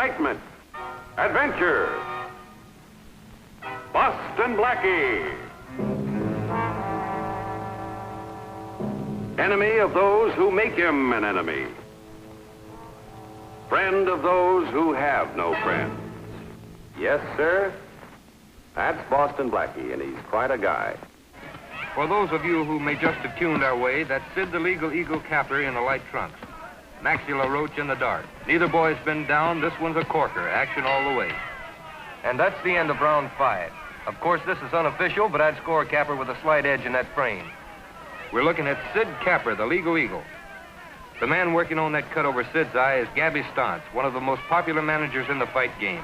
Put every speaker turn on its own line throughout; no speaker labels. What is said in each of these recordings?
excitement, adventure. Boston Blackie. Enemy of those who make him an enemy. Friend of those who have no friends. Yes, sir. That's Boston Blackie, and he's quite a guy.
For those of you who may just have tuned our way, that's Sid the Legal Eagle capper in the light trunks. Maxilla Roach in the dark. Neither boy's been down. This one's a corker. Action all the way. And that's the end of round 5. Of course, this is unofficial, but I'd score a capper with a slight edge in that frame. We're looking at Sid Capper, the Legal Eagle. The man working on that cut over Sid's eye is Gabby Stantz, one of the most popular managers in the fight game.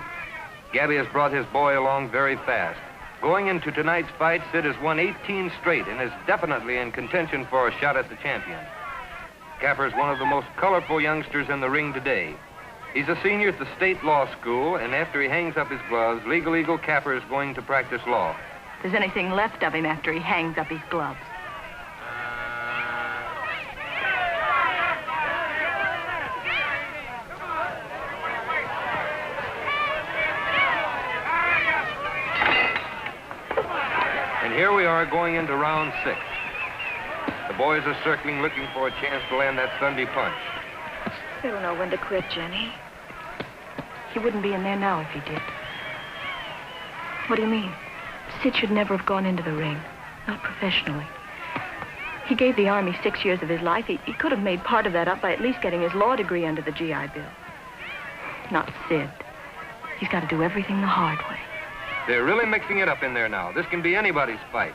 Gabby has brought his boy along very fast. Going into tonight's fight, Sid has won 18 straight and is definitely in contention for a shot at the champion. Capper is one of the most colorful youngsters in the ring today. He's a senior at the State Law School, and after he hangs up his gloves, Legal Eagle Capper is going to practice law.
If there's anything left of him after he hangs up his gloves.
And here we are going into round 6. The boys are circling, looking for a chance to land that Sunday punch.
They don't know when to quit, Jenny. He wouldn't be in there now if he did. What do you mean? Sid should never have gone into the ring. Not professionally. He gave the Army 6 years of his life. He could have made part of that up by at least getting his law degree under the GI Bill. Not Sid. He's got to do everything the hard way.
They're really mixing it up in there now. This can be anybody's fight.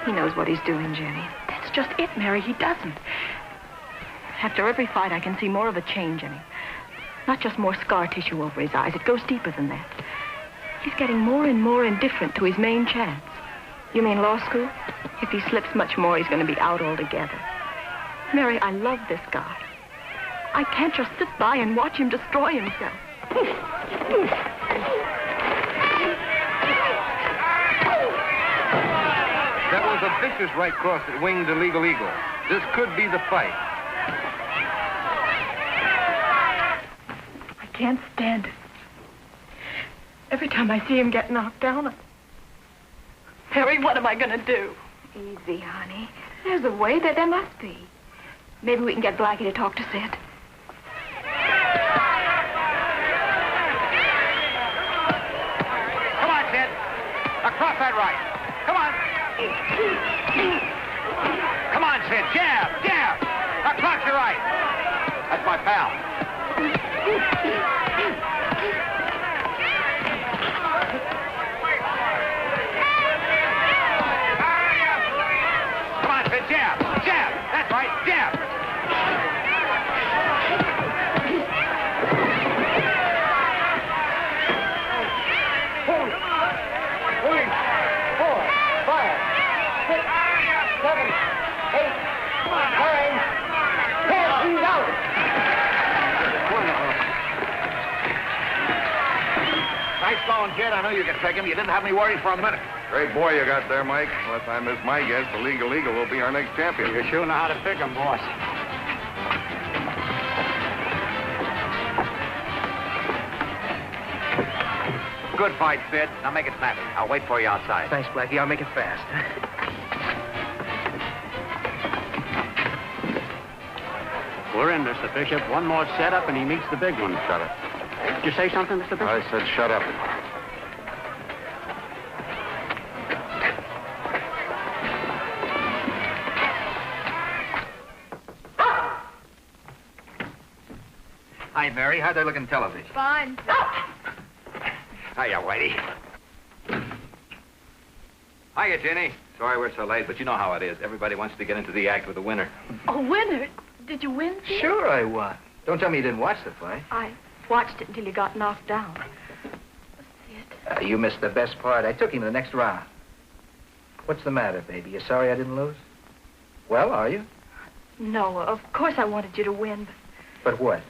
He knows what he's doing, Jenny. That's just it, Mary. He doesn't. After every fight, I can see more of a change in him. Not just more scar tissue over his eyes. It goes deeper than that. He's getting more and more indifferent to his main chance. You mean law school? If he slips much more, he's going to be out altogether. Mary, I love this guy. I can't just sit by and watch him destroy himself.
That was a vicious right cross that winged the Legal Eagle. This could be the fight.
I can't stand it. Every time I see him get knocked down, Harry, what am I going to do?
Easy, honey. There's a way that there must be. Maybe we can get Blackie to talk to Sid.
Come on, Sid. Across that right. Come on. Come on, Sid. Jab, jab. Across your right. That's my pal. Come on, Sid. Jab, jab. That's right. Jab.
10, he's out.
Nice going, kid. I knew you could take him. You didn't have me worried for a minute.
Great boy you got there, Mike. Unless I miss my guess, the Legal Eagle will be our next champion.
You sure know how to pick him, boss. Good fight, Sid. Now make it snappy. I'll wait for you outside.
Thanks, Blackie. I'll make it fast.
We're in, Mr. Bishop. One more setup and he meets the big one.
Shut up.
Did you say something, Mr. Bishop?
I said shut up.
Hi, Mary. How'd they look in television?
Fine.
Hiya, Whitie. Hiya, Jenny. Sorry we're so late, but you know how it is. Everybody wants to get into the act with the winner.
Oh, winner? Did you win, Sid?
Sure I won. Don't tell me you didn't watch the fight.
I watched it until you got knocked down. Sid.
You missed the best part. I took him to the next round. What's the matter, baby? You sorry I didn't lose? Well, are you?
No, of course I wanted you to win,
But what?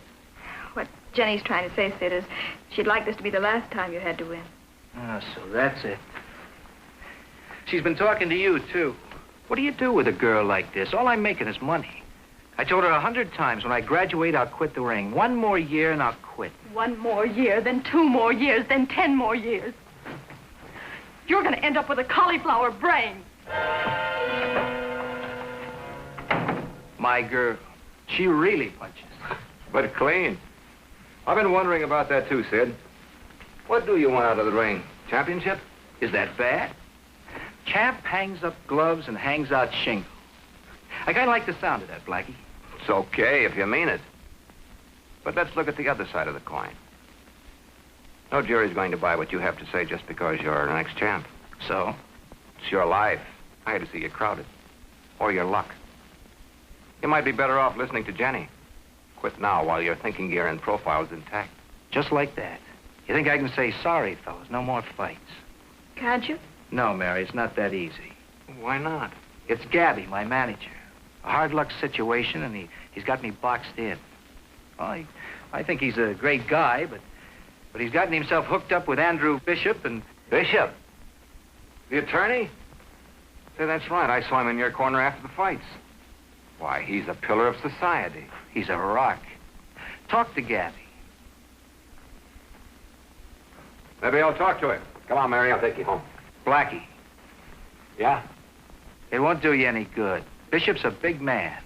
What Jenny's trying to say, Sid, is she'd like this to be the last time you had to win.
Oh, so that's it. She's been talking to you, too. What do you do with a girl like this? All I'm making is money. I told her 100 times, when I graduate, I'll quit the ring. 1 more year and I'll quit.
1 more year, then 2 more years, then 10 more years. You're going to end up with a cauliflower brain.
My girl, she really punches.
But clean. I've been wondering about that too, Sid. What do you want out of the ring? Championship?
Is that bad? Champ hangs up gloves and hangs out shingle. I kind of like the sound of that, Blackie.
It's okay if you mean it. But let's look at the other side of the coin. No jury's going to buy what you have to say just because you're an ex-champ.
So?
It's your life. I had to see you crowded. Or your luck. You might be better off listening to Jenny. Quit now while your thinking gear and profile's intact.
Just like that. You think I can say, sorry, fellas, no more fights?
Can't you?
No, Mary, it's not that easy.
Why not?
It's Gabby, my manager. A hard luck situation, and he's got me boxed in. Well, I think he's a great guy, but he's gotten himself hooked up with Andrew Bishop and...
Bishop? The attorney? Say, that's right. I saw him in your corner after the fights. Why, he's a pillar of society.
He's a rock. Talk to Gabby.
Maybe I'll talk to him. Come on, Mary, I'll take you home.
Blackie,
Yeah?
it won't do you any good. Bishop's a big man.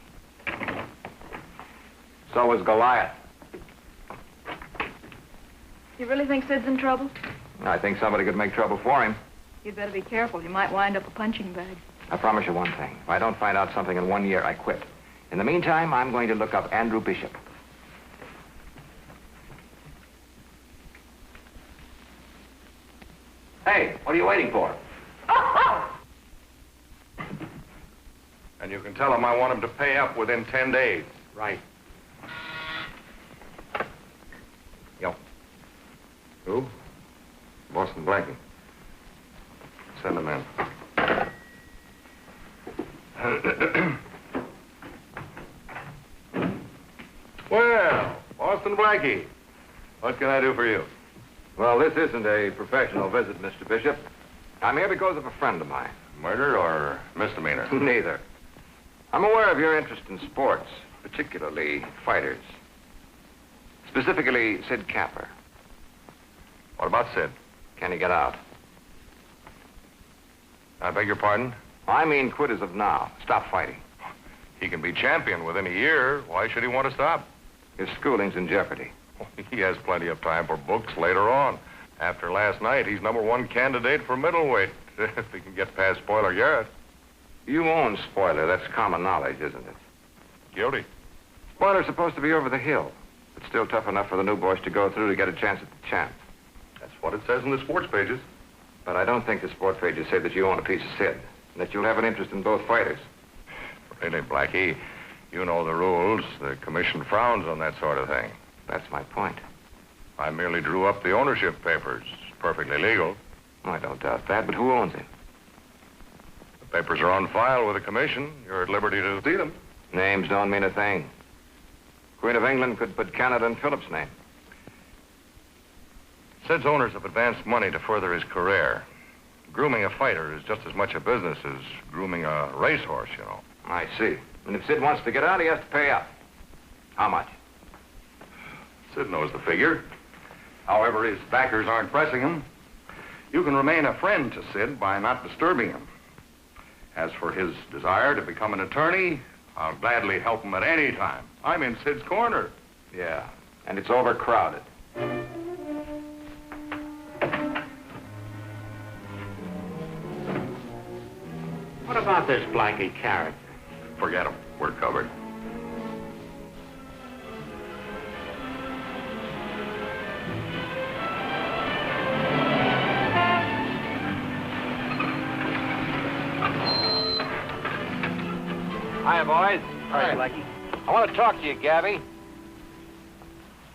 So was Goliath.
You really think Sid's in trouble?
I think somebody could make trouble for him.
You'd better be careful. You might wind up a punching bag.
I promise you one thing. If I don't find out something in 1 year, I quit. In the meantime, I'm going to look up Andrew Bishop. Hey, what are you waiting for?
And you can tell him I want him to pay up within 10 days.
Right. Yo. Who?
Boston Blackie. Send him in. Well, Boston Blackie, what can I do for you?
Well, this isn't a professional visit, Mr. Bishop. I'm here because of a friend of mine.
Murder or misdemeanor?
Neither. I'm aware of your interest in sports, particularly fighters. Specifically, Sid Capper.
What about Sid?
Can he get out?
I beg your pardon?
I mean quit as of now. Stop fighting.
He can be champion within a year. Why should he want to stop?
His schooling's in jeopardy.
He has plenty of time for books later on. After last night, he's #1 candidate for middleweight, if he can get past Spoiler Garrett.
You own Spoiler. That's common knowledge, isn't it?
Guilty.
Spoiler's supposed to be over the hill. It's still tough enough for the new boys to go through to get a chance at the champ.
That's what it says in the sports pages.
But I don't think the sport pages say that you own a piece of Sid, and that you'll have an interest in both fighters.
Really, Blackie, you know the rules. The commission frowns on that sort of thing.
That's my point.
I merely drew up the ownership papers. It's perfectly legal.
I don't doubt that, but who owns him?
The papers are on file with the commission. You're at liberty to see them.
Names don't mean a thing. Queen of England could put Canada in Philip's name.
Sid's owners have advanced money to further his career. Grooming a fighter is just as much a business as grooming a racehorse, you know.
I see. And if Sid wants to get out, he has to pay up. How much?
Sid knows the figure. However, his backers aren't pressing him. You can remain a friend to Sid by not disturbing him. As for his desire to become an attorney, I'll gladly help him at any time. I'm in Sid's corner.
Yeah, and it's overcrowded.
What about this Blackie character?
Forget him. We're covered.
Hiya, boys.
Hi, Blackie.
I want to talk to you, Gabby.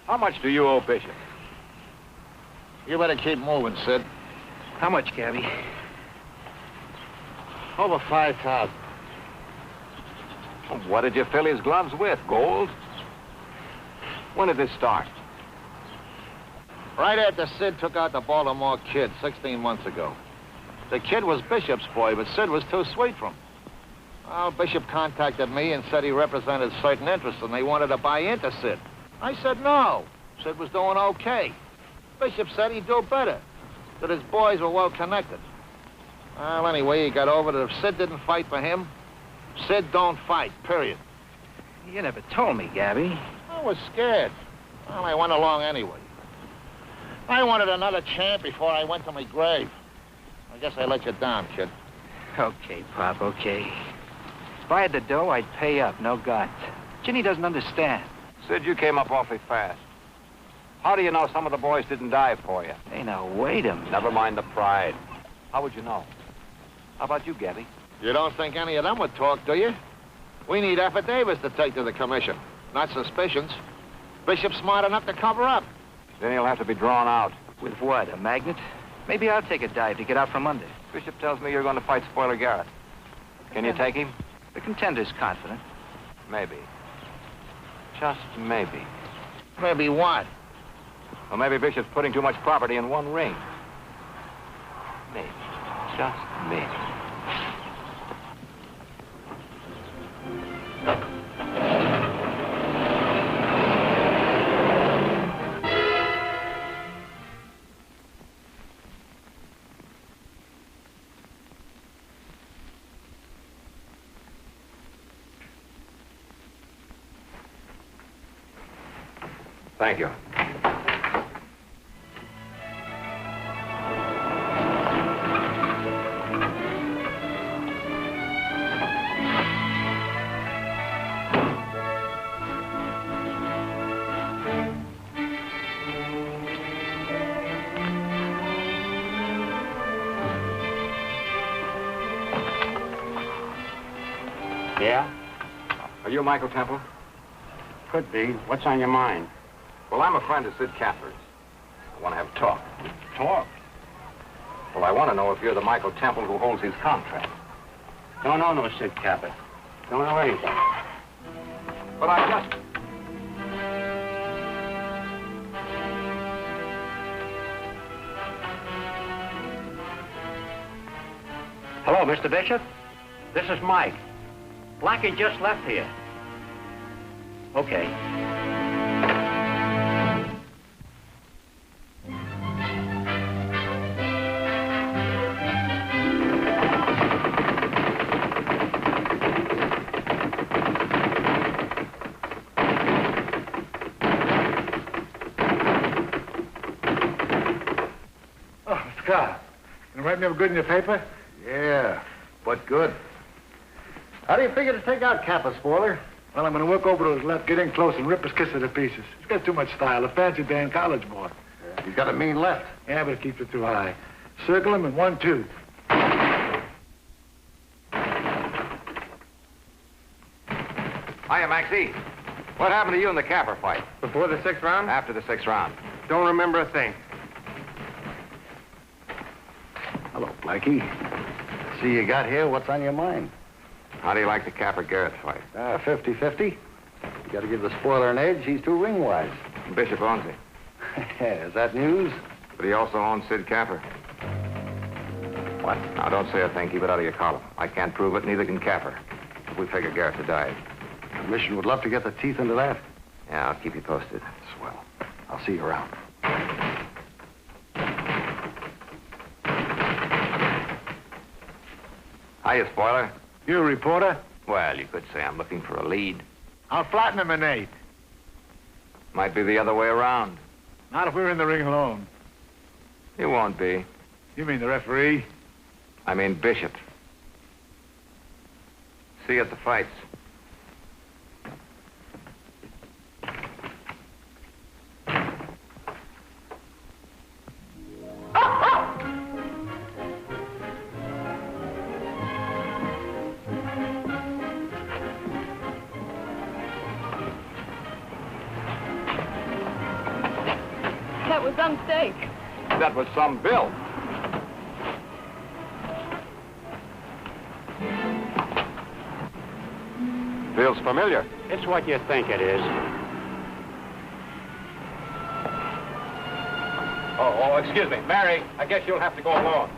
How much do you owe Bishop? You better keep moving, Sid.
How much, Gabby?
Over 5,000. What did you fill his gloves with? Gold? When did this start? Right after Sid took out the Baltimore kid 16 months ago. The kid was Bishop's boy, but Sid was too sweet for him. Well, Bishop contacted me and said he represented certain interests and they wanted to buy into Sid. I said no. Sid was doing okay. Bishop said he'd do better, that his boys were well connected. Well, anyway, he got over that if Sid didn't fight for him, Sid don't fight, period.
You never told me, Gabby.
I was scared. Well, I went along anyway. I wanted another champ before I went to my grave. I guess I let you down, kid.
Okay, Pop, okay. If I had the dough, I'd pay up, no guts. Ginny doesn't understand.
Sid, you came up awfully fast. How do you know some of the boys didn't die for you?
Hey, now, wait a minute.
Never mind the pride. How would you know? How about you, Gabby?
You don't think any of them would talk, do you? We need affidavits to take to the commission, not suspicions. Bishop's smart enough to cover up.
Then he'll have to be drawn out.
With what, a magnet? Maybe I'll take a dive to get out from under.
Bishop tells me you're going to fight Spoiler Garrett. Can you take him?
The contender's confident.
Maybe. Just maybe.
Maybe what?
Well, maybe Bishop's putting too much property in one ring. Maybe. Just maybe. Thank you.
Yeah?
Are you Michael Temple?
Could be. What's on your mind?
Well, I'm a friend of Sid Capper's. I want to have a talk.
Talk.
Well, I want to know if you're the Michael Temple who holds his contract.
Don't know no Sid Capper. Don't know anything.
But I just...
Hello, Mr. Bishop. This is Mike. Blackie just left here. Okay.
Oh, Scott, you write me up good in your paper?
Yeah, but good. How do you figure to take out Kappa, Spoiler?
Well, I'm going to work over to his left, get in close, and rip his kisser to pieces. He's got too much style, a fancy Dan college boy.
Yeah, he's got a mean left.
Yeah, but it keeps it too high. Circle him in 1-2.
Hiya, Maxie. What happened to you in the Capper fight?
Before the 6th round?
After the 6th round.
Don't remember a thing.
Hello, Blackie. See you got here. What's on your mind?
How do you like the Capper-Garrett fight?
50-50. You got to give the Spoiler an edge. He's too ring-wise.
Bishop owns him.
Is that news?
But he also owns Sid Capper.
What?
Now, don't say a thing. Keep it out of your column. I can't prove it, neither can Capper. We figure Garrett to die.
The commission would love to get the teeth into that.
Yeah, I'll keep you posted.
Swell. I'll see you around.
Hiya, Spoiler.
You a reporter?
Well, you could say I'm looking for a lead.
I'll flatten him in 8.
Might be the other way around.
Not if we're in the ring alone.
You won't be.
You mean the referee?
I mean Bishop. See you at the fights.
That was some mistake.
That was some bill. Feels familiar.
It's what you think it is.
Oh, excuse me. Mary, I guess you'll have to go alone.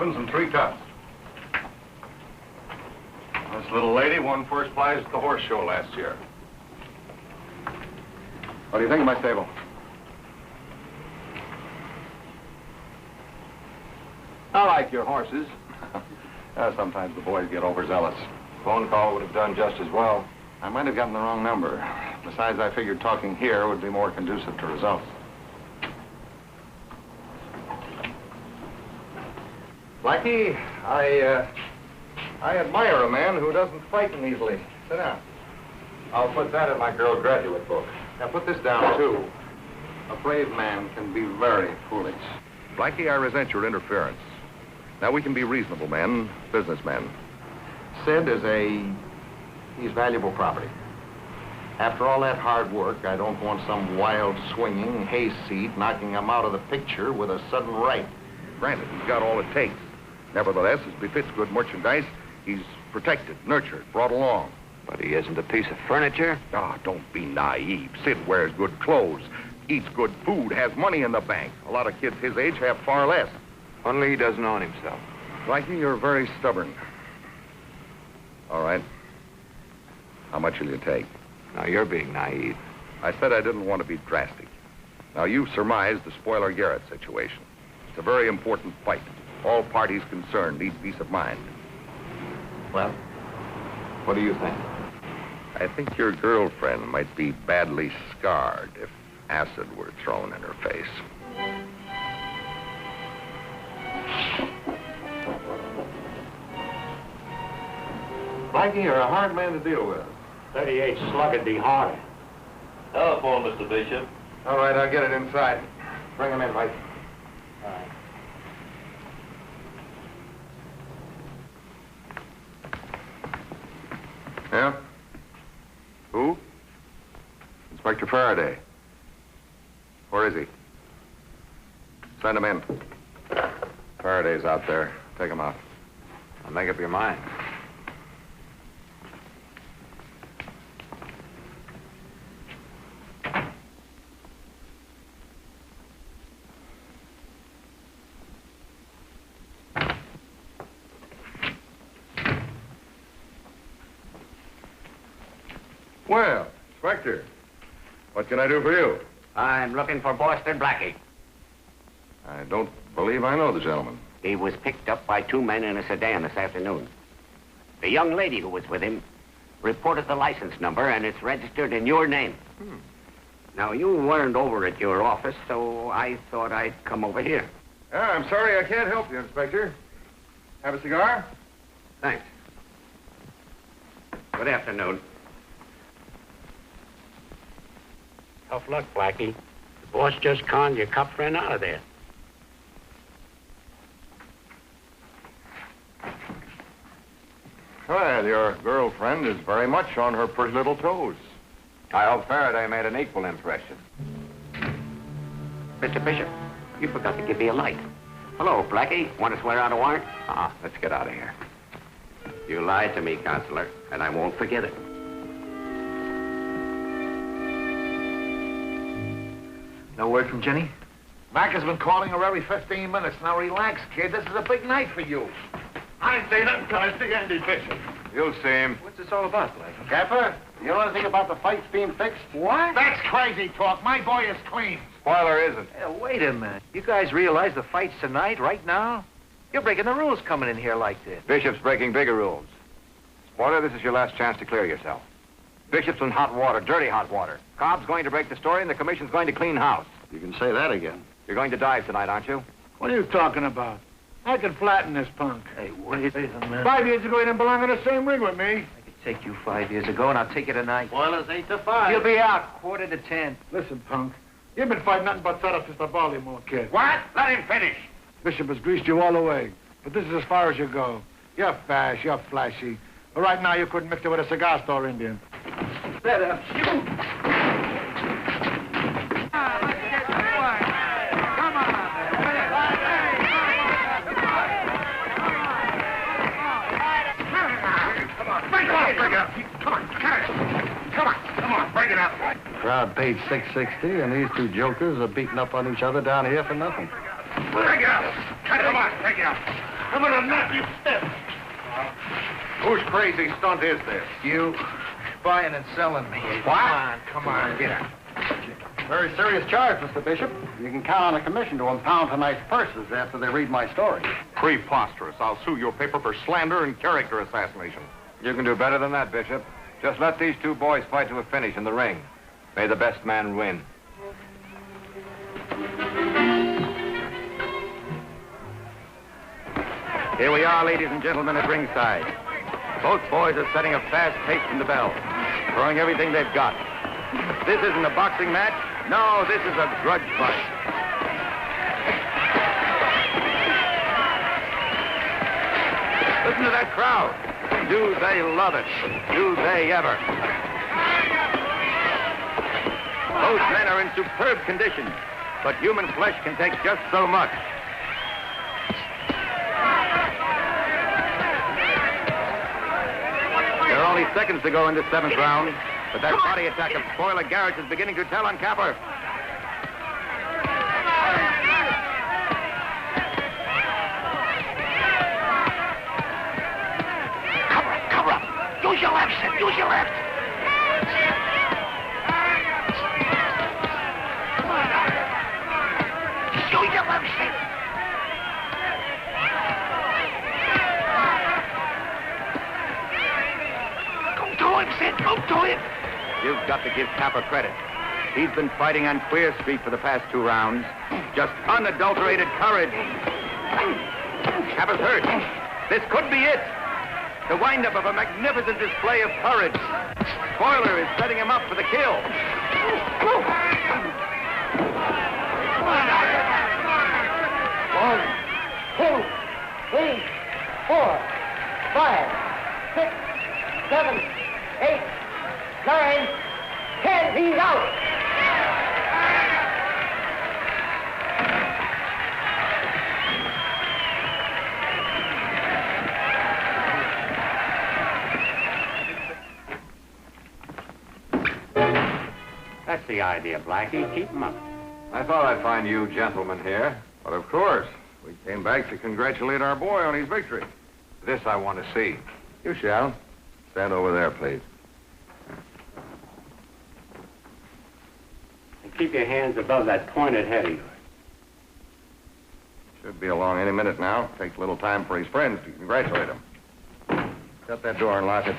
sevens and 3 cups. This little lady won first prize at the horse show last year. What do you think of my stable? I like your horses. Sometimes the boys get overzealous.
Phone call would have done just as well.
I might have gotten the wrong number. Besides, I figured talking here would be more conducive to results. Blackie, I admire a man who doesn't frighten easily. Sit down.
I'll put that in my girl graduate book.
Now, put this down, too. A brave man can be very foolish. Blackie, I resent your interference. Now, we can be reasonable men, businessmen. Sid is he's valuable property. After all that hard work, I don't want some wild, swinging hayseed knocking him out of the picture with a sudden right. Granted, he's got all it takes. Nevertheless, as befits good merchandise, he's protected, nurtured, brought along.
But he isn't a piece of furniture.
Ah, don't be naive. Sid wears good clothes, eats good food, has money in the bank. A lot of kids his age have far less.
Only he doesn't own himself.
Blackie, you're very stubborn. All right. How much will you take?
Now, you're being naive.
I said I didn't want to be drastic. Now, you've surmised the Spoiler-Garrett situation. It's a very important fight. All parties concerned need peace of mind.
Well, what do you think?
I think your girlfriend might be badly scarred if acid were thrown in her face. Blackie, you're a hard man to deal with.
38 slugg'd be harder.
Telephone, Mr. Bishop.
All right, I'll get it inside. Bring him in, Mike.
All right.
Yeah? Who? Inspector Farraday. Where is he? Send him in. Faraday's out there. Take him out.
Now, make up your mind.
Well, Inspector, what can I do for you?
I'm looking for Boston Blackie.
I don't believe I know the gentleman.
He was picked up by 2 men in a sedan this afternoon. The young lady who was with him reported the license number, and it's registered in your name. Now, you weren't over at your office, so I thought I'd come over here.
Yeah, I'm sorry I can't help you, Inspector. Have a cigar?
Thanks. Good afternoon. Tough luck, Blackie. The boss just conned your cop friend out of there.
Well, your girlfriend is very much on her pretty little toes.
I hope Faraday made an equal impression.
Mr. Bishop, you forgot to give me a light. Hello, Blackie. Want to swear out a warrant?
Let's get out of here.
You lied to me, Counselor, and I won't forget it.
No word from Jenny?
Mac has been calling her every 15 minutes. Now, relax, kid. This is a big night for you.
I ain't saying nothing until I see Andy Bishop.
You'll see him.
What's this all about, Blackie?
Capper, you know anything about the fights being fixed?
What?
That's crazy talk. My boy is clean.
Spoiler isn't.
Hey, wait a minute. You guys realize the fight's tonight, right now? You're breaking the rules coming in here like this.
Bishop's breaking bigger rules. Spoiler, this is your last chance to clear yourself. Bishop's in hot water, dirty hot water. Cobb's going to break the story, and the commission's going to clean house.
You can say that again.
You're going to dive tonight, aren't you?
What are you talking about? I can flatten this punk.
Hey, wait a minute.
5 years ago, he didn't belong in the same ring with me.
I could take you 5 years ago, and I'll take you tonight.
Boilers 8 to 5.
You'll be out 9:45.
Listen, punk. You've been fighting nothing but setups since the Baltimore kid.
What? Let him finish.
Bishop has greased you all the way. But this is as far as you go. You're fast, you're flashy. But right now, you couldn't mix it with a cigar store Indian.
Better shoot.
Break it up.
Crowd paid $6.60, and these two jokers are beating up on each other down here for nothing.
Break it up. Come on, break it up.
I'm gonna knock you stiff.
Whose crazy stunt is this?
You buying and selling me.
What?
Come on, get out.
Very serious charge, Mr. Bishop. You can count on a commission to impound tonight's purses after they read my story.
Preposterous. I'll sue your paper for slander and character assassination.
You can do better than that, Bishop. Just let these two boys fight to a finish in the ring. May the best man win.
Here we are, ladies and gentlemen, at ringside. Both boys are setting a fast pace from the bell, throwing everything they've got. This isn't a boxing match. No, this is a grudge fight. Listen to that crowd. Do they love it? Do they ever? Both men are in superb condition, but human flesh can take just so much. There are only seconds to go in this 7th round, but that body attack of Spoiler Garrett is beginning to tell on Capper.
Cover up. Use your left, Sid. Use your left. Use your left, Sid. Go to him, Sid. Go to him.
You've got to give Capper credit. He's been fighting on Queer Street for the past 2 rounds. Just unadulterated courage. Capper's hurt. This could be it. The wind-up of a magnificent display of courage. Spoiler is setting him up for the kill.
1, 2, 3, 4, 5, 6, 7, 8, 9, 10. He's out.
That's the idea, Blackie. Keep him up.
I thought I'd find you gentlemen here.
But of course, we came back to congratulate our boy on his victory.
This I want to see.
You shall. Stand over there, please.
And keep your hands above that pointed head of yours.
Should be along any minute now. Takes a little time for his friends to congratulate him. Shut that door and lock it.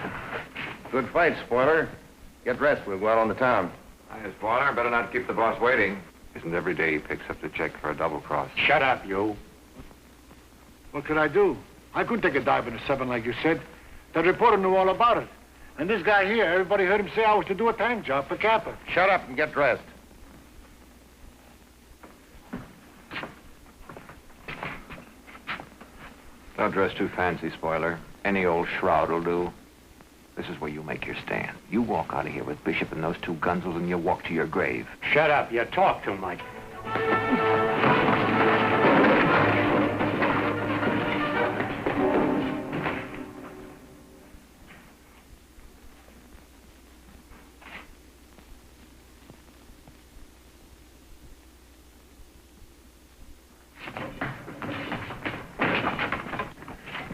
Good fight, Spoiler. Get dressed. We'll go out on the town.
Hi, Spoiler. Better not keep the boss waiting. Isn't every day he picks up the check for a double cross.
Shut up, you.
What could I do? I couldn't take a dive in a 7 like you said. The reporter knew all about it. And this guy here, everybody heard him say I was to do a tank job for Capper.
Shut up and get dressed.
Don't dress too fancy, Spoiler. Any old shroud will do. This is where you make your stand. You walk out of here with Bishop and those 2 gunzels and you walk to your grave.
Shut up. You talk too much.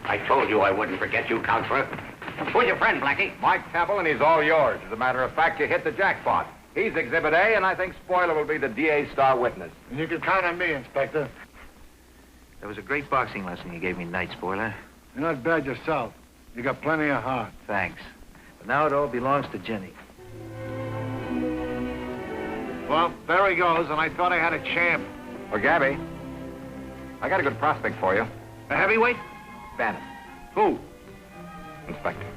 I told you I wouldn't forget you, Counselor. Who's your friend, Blackie?
Mike Temple, and he's all yours. As a matter of fact, you hit the jackpot. He's Exhibit A, and I think Spoiler will be the DA's star witness.
And you can count on me, Inspector.
That was a great boxing lesson you gave me tonight, Spoiler.
You're not bad yourself. You got plenty of heart.
Thanks. But now it all belongs to Jenny.
Well, there he goes, and I thought I had a champ.
Well, Gabby, I got a good prospect for you.
A heavyweight?
Bannon.
Who?
Inspector.